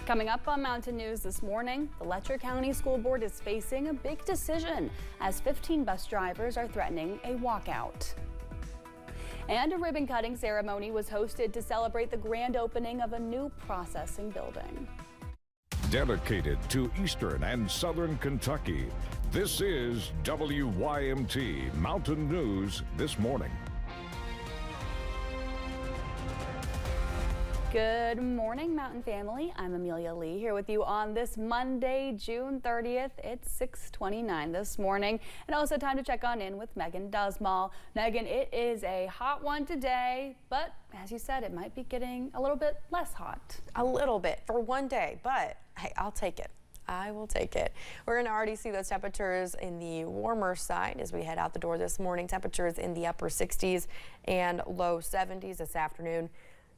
Coming up on Mountain News this morning, the Letcher County School Board is facing a big decision as 15 bus drivers are threatening a walkout. And a ribbon cutting ceremony was hosted to celebrate the grand opening of a new processing building. Dedicated to Eastern and Southern Kentucky, this is WYMT Mountain News this morning. Good morning, Mountain family. I'm Amelia Lee here with you on this Monday, June 30th. It's 6:29 this morning, and also time to check on in with Megan Dusmall. Megan, it is a hot one today, but as you said, it might be getting a little bit less hot. A little bit for one day, but hey, I'll take it. I will take it. We're going to already see those temperatures in the warmer side as we head out the door this morning. Temperatures in the upper 60s and low 70s this afternoon.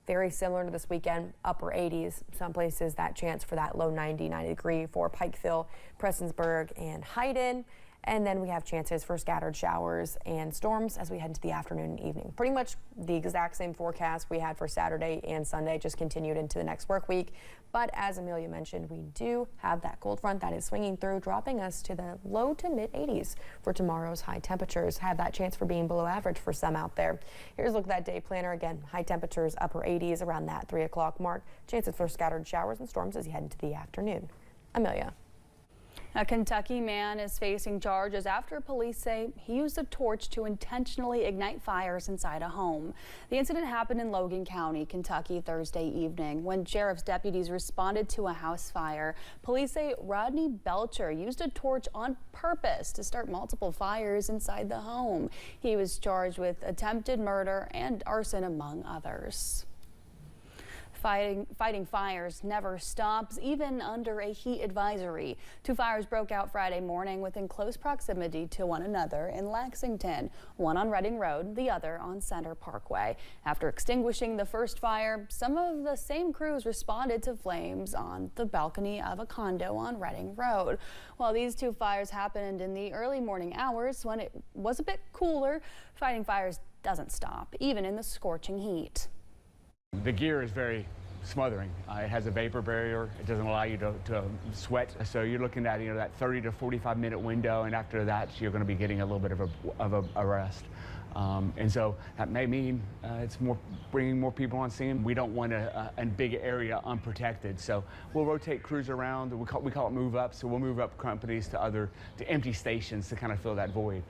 Very similar to this weekend, upper 80s. Some places that chance for that low 90 degree for Pikeville, Prestonsburg, and Hayden. And then we have chances for scattered showers and storms as we head into the afternoon and evening. Pretty much the exact same forecast we had for Saturday and Sunday, just continued into the next work week. But as Amelia mentioned, we do have that cold front that is swinging through, dropping us to the low to mid 80s for tomorrow's high temperatures. Have that chance for being below average for some out there. Here's a look at that day planner. Again, high temperatures, upper 80s around that 3 o'clock mark. Chances for scattered showers and storms as you head into the afternoon. Amelia. A Kentucky man is facing charges after police say he used a torch to intentionally ignite fires inside a home. The incident happened in Logan County, Kentucky, Thursday evening when sheriff's deputies responded to a house fire. Police say Rodney Belcher used a torch on purpose to start multiple fires inside the home. He was charged with attempted murder and arson, among others. Fighting fires never stops, even under a heat advisory. 2 fires broke out Friday morning within close proximity to one another in Lexington, one on Reading Road, the other on Center Parkway. After extinguishing the first fire, some of the same crews responded to flames on the balcony of a condo on Reading Road. While these 2 fires happened in the early morning hours when it was a bit cooler, fighting fires doesn't stop, even in the scorching heat. The gear is very smothering. It has a vapor barrier. It doesn't allow you to sweat. So you're looking at that 30 to 45 minute window, and after that you're going to be getting a little bit of a rest. And so that may mean it's bringing more people on scene. We don't want a big area unprotected. So we'll rotate crews around. We call it move up. So we'll move up companies to empty stations to kind of fill that void.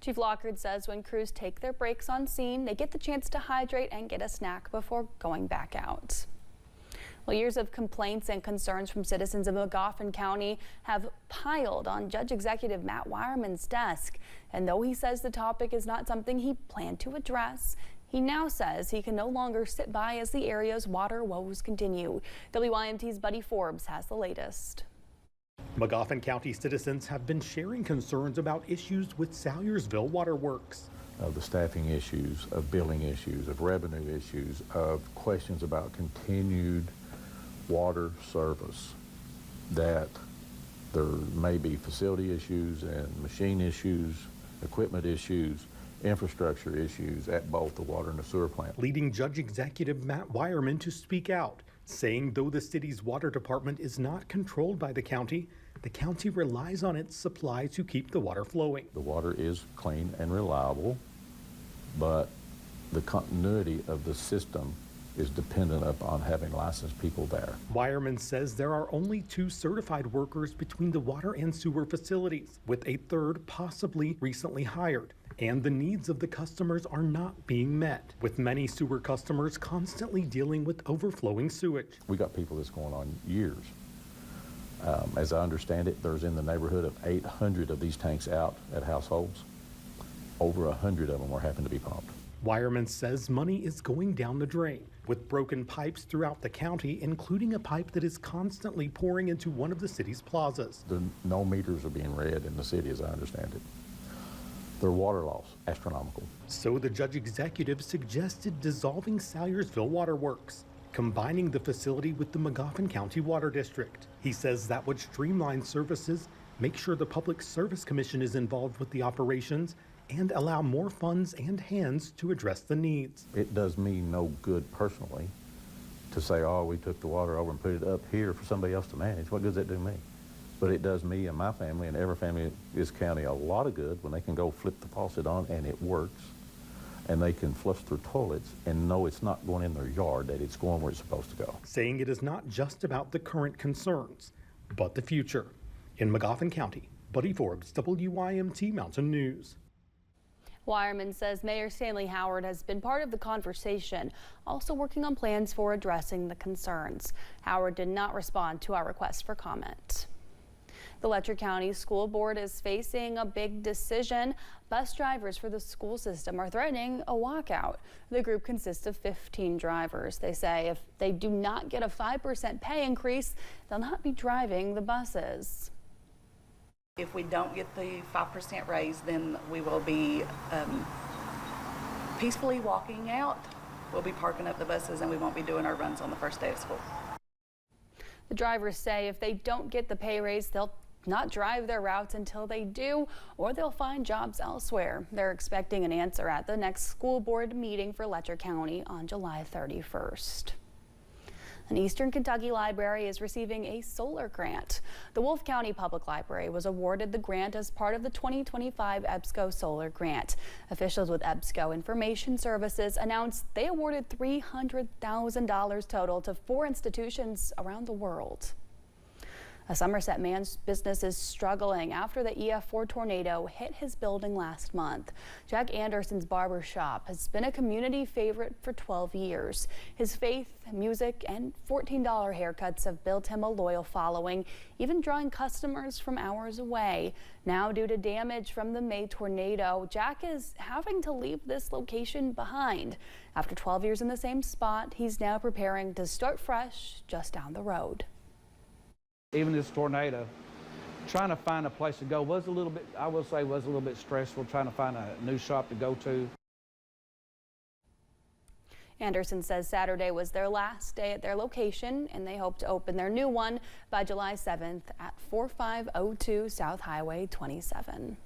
Chief Lockard says when crews take their breaks on scene, they get the chance to hydrate and get a snack before going back out. Well, years of complaints and concerns from citizens of Magoffin County have piled on Judge Executive Matt Wireman's desk. And though he says the topic is not something he planned to address, he now says he can no longer sit by as the area's water woes continue. WYMT's Buddy Forbes has the latest. Magoffin County citizens have been sharing concerns about issues with Salyersville Waterworks. Of the staffing issues, of billing issues, of revenue issues, of questions about continued water service, that there may be facility issues and machine issues, equipment issues, infrastructure issues at both the water and the sewer plant. Leading Judge Executive Matt Wireman to speak out, saying though the city's water department is not controlled by the county relies on its supply to keep the water flowing. The water is clean and reliable, but the continuity of the system is dependent upon having licensed people there. Wireman says there are only 2 certified workers between the water and sewer facilities, with a 3rd possibly recently hired. And the needs of the customers are not being met, with many sewer customers constantly dealing with overflowing sewage. We got people that's going on years. As I understand it, there's in the neighborhood of 800 of these tanks out at households. Over 100 of them are having to be pumped. Wireman says money is going down the drain, with broken pipes throughout the county, including a pipe that is constantly pouring into one of the city's plazas. No meters are being read in the city, as I understand it. Their water loss, astronomical. So the judge executive suggested dissolving Salyersville Waterworks, combining the facility with the Magoffin County Water District. He says that would streamline services, make sure the Public Service Commission is involved with the operations, and allow more funds and hands to address the needs. It does me no good personally to say, oh, we took the water over and put it up here for somebody else to manage. What good does that do me? But it does me and my family and every family in this county a lot of good when they can go flip the faucet on and it works, and they can flush their toilets and know it's not going in their yard, that it's going where it's supposed to go. Saying it is not just about the current concerns, but the future. In Magoffin County, Buddy Forbes, WYMT Mountain News. Wireman says Mayor Stanley Howard has been part of the conversation, also working on plans for addressing the concerns. Howard did not respond to our request for comment. The Letcher County School Board is facing a big decision. Bus drivers for the school system are threatening a walkout. The group consists of 15 drivers. They say if they do not get a 5% pay increase, they'll not be driving the buses. If we don't get the 5% raise, then we will be peacefully walking out. We'll be parking up the buses and we won't be doing our runs on the first day of school. The drivers say if they don't get the pay raise, they'll not drive their routes until they do, or they'll find jobs elsewhere. They're expecting an answer at the next school board meeting for Letcher County on July 31st. An Eastern Kentucky library is receiving a solar grant. The Wolfe County Public Library was awarded the grant as part of the 2025 EBSCO Solar Grant. Officials with EBSCO Information Services announced they awarded $300,000 total to 4 institutions around the world. A Somerset man's business is struggling after the EF4 tornado hit his building last month. Jack Anderson's barber shop has been a community favorite for 12 years. His faith, music, and $14 haircuts have built him a loyal following, even drawing customers from hours away. Now, due to damage from the May tornado, Jack is having to leave this location behind. After 12 years in the same spot, he's now preparing to start fresh just down the road. Even this tornado, trying to find a place to go was a little bit, I will say, was a little bit stressful, trying to find a new shop to go to. Anderson says Saturday was their last day at their location, and they hope to open their new one by July 7th at 4502 South Highway 27.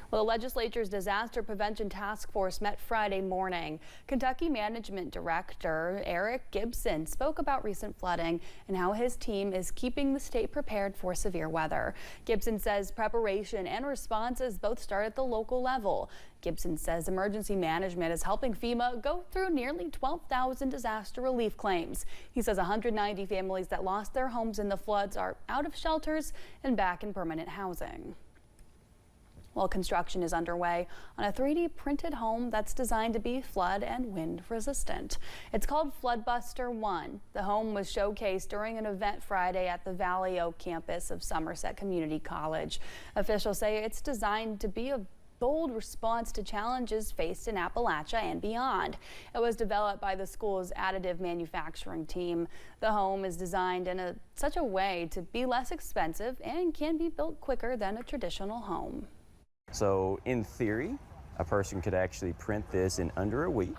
Well, the legislature's Disaster Prevention Task Force met Friday morning. Kentucky Management Director Eric Gibson spoke about recent flooding and how his team is keeping the state prepared for severe weather. Gibson says preparation and responses both start at the local level. Gibson says emergency management is helping FEMA go through nearly 12,000 disaster relief claims. He says 190 families that lost their homes in the floods are out of shelters and back in permanent housing. Well, construction is underway on a 3D printed home that's designed to be flood and wind resistant. It's called Floodbuster 1. The home was showcased during an event Friday at the Valley Oak campus of Somerset Community College. Officials say it's designed to be a bold response to challenges faced in Appalachia and beyond. It was developed by the school's additive manufacturing team. The home is designed in such a way to be less expensive and can be built quicker than a traditional home. So in theory, a person could actually print this in under a week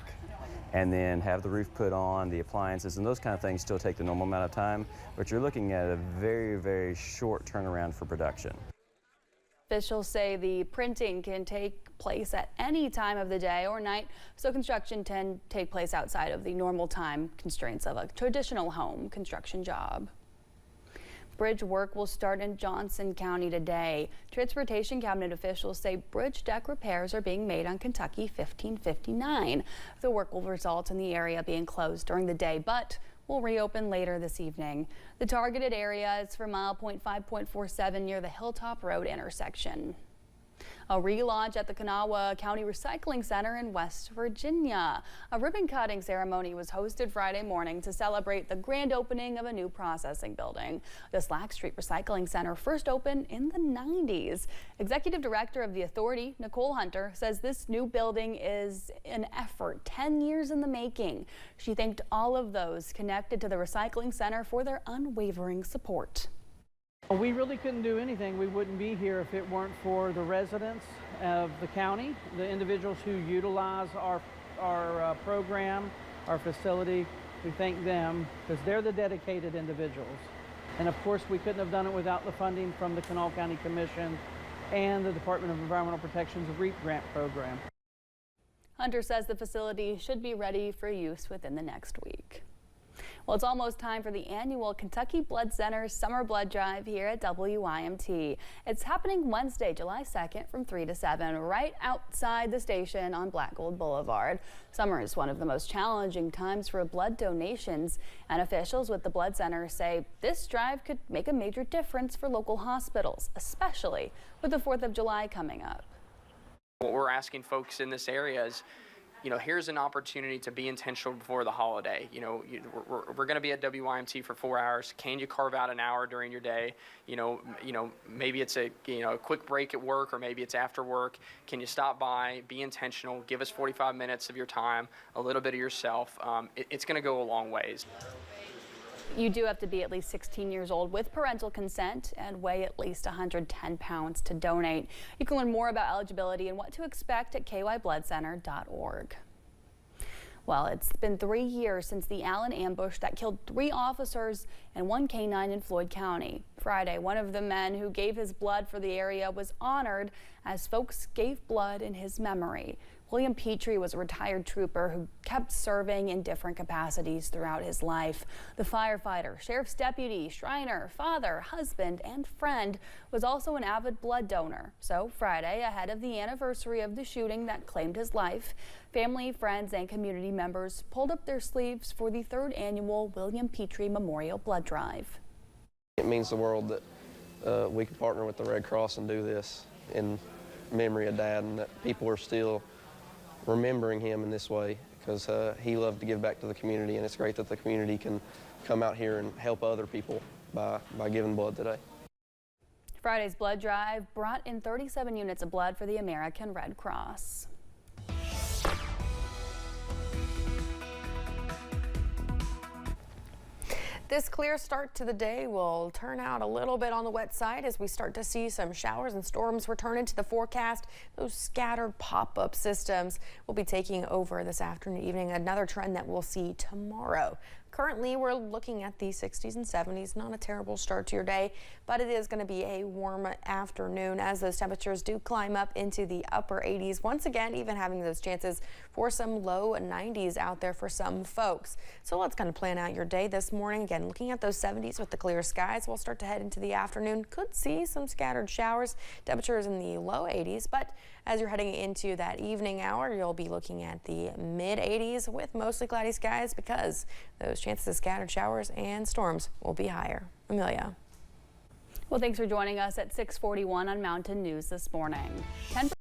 and then have the roof put on, the appliances, and those kind of things still take the normal amount of time, but you're looking at a very, very short turnaround for production. Officials say the printing can take place at any time of the day or night, so construction can take place outside of the normal time constraints of a traditional home construction job. Bridge work will start in Johnson County today. Transportation Cabinet officials say bridge deck repairs are being made on Kentucky 1559. The work will result in the area being closed during the day, but will reopen later this evening. The targeted area is for mile 5.47 near the Hilltop Road intersection. A relaunch at the Kanawha County Recycling Center in West Virginia. A ribbon cutting ceremony was hosted Friday morning to celebrate the grand opening of a new processing building. The Slack Street Recycling Center first opened in the 90s. Executive Director of the authority, Nicole Hunter, says this new building is an effort 10 years in the making. She thanked all of those connected to the recycling center for their unwavering support. We really couldn't do anything. We wouldn't be here if it weren't for the residents of the county, the individuals who utilize our program, our facility. We thank them because they're the dedicated individuals. And of course, we couldn't have done it without the funding from the Kanawha County Commission and the Department of Environmental Protection's REAP grant program. Hunter says the facility should be ready for use within the next week. Well, it's almost time for the annual Kentucky Blood Center Summer Blood Drive here at WYMT. It's happening Wednesday, July 2nd from 3 to 7 right outside the station on Black Gold Boulevard. Summer is one of the most challenging times for blood donations, and officials with the Blood Center say this drive could make a major difference for local hospitals, especially with the 4th of July coming up. What we're asking folks in this area is, here's an opportunity to be intentional before the holiday. We're going to be at WYMT for 4 hours. Can you carve out an hour during your day? Maybe it's a quick break at work, or maybe it's after work. Can you stop by, be intentional, give us 45 minutes of your time, a little bit of yourself. It's going to go a long ways. You do have to be at least 16 years old with parental consent and weigh at least 110 pounds to donate. You can learn more about eligibility and what to expect at kybloodcenter.org. Well, it's been 3 years since the Allen ambush that killed 3 officers and 1 canine in Floyd County. Friday, one of the men who gave his blood for the area was honored as folks gave blood in his memory. William Petrie was a retired trooper who kept serving in different capacities throughout his life. The firefighter, sheriff's deputy, Shriner, father, husband, and friend was also an avid blood donor. So Friday, ahead of the anniversary of the shooting that claimed his life, family, friends, and community members pulled up their sleeves for the 3rd annual William Petrie Memorial Blood Drive. It means the world that we can partner with the Red Cross and do this in memory of Dad, and that people are still remembering him in this way, because he loved to give back to the community, and it's great that the community can come out here and help other people by giving blood today. Friday's blood drive brought in 37 units of blood for the American Red Cross. This clear start to the day will turn out a little bit on the wet side as we start to see some showers and storms return into the forecast. Those scattered pop-up systems will be taking over this afternoon, evening, another trend that we'll see tomorrow. Currently, we're looking at the 60s and 70s. Not a terrible start to your day, but it is going to be a warm afternoon as those temperatures do climb up into the upper 80s. Once again, even having those chances for some low 90s out there for some folks. So let's kind of plan out your day this morning. Again, looking at those 70s with the clear skies. We'll start to head into the afternoon. Could see some scattered showers. Temperatures in the low 80s, but as you're heading into that evening hour, you'll be looking at the mid 80s with mostly cloudy skies because those chances of scattered showers and storms will be higher. Amelia. Well, thanks for joining us at 6:41 on Mountain News this morning.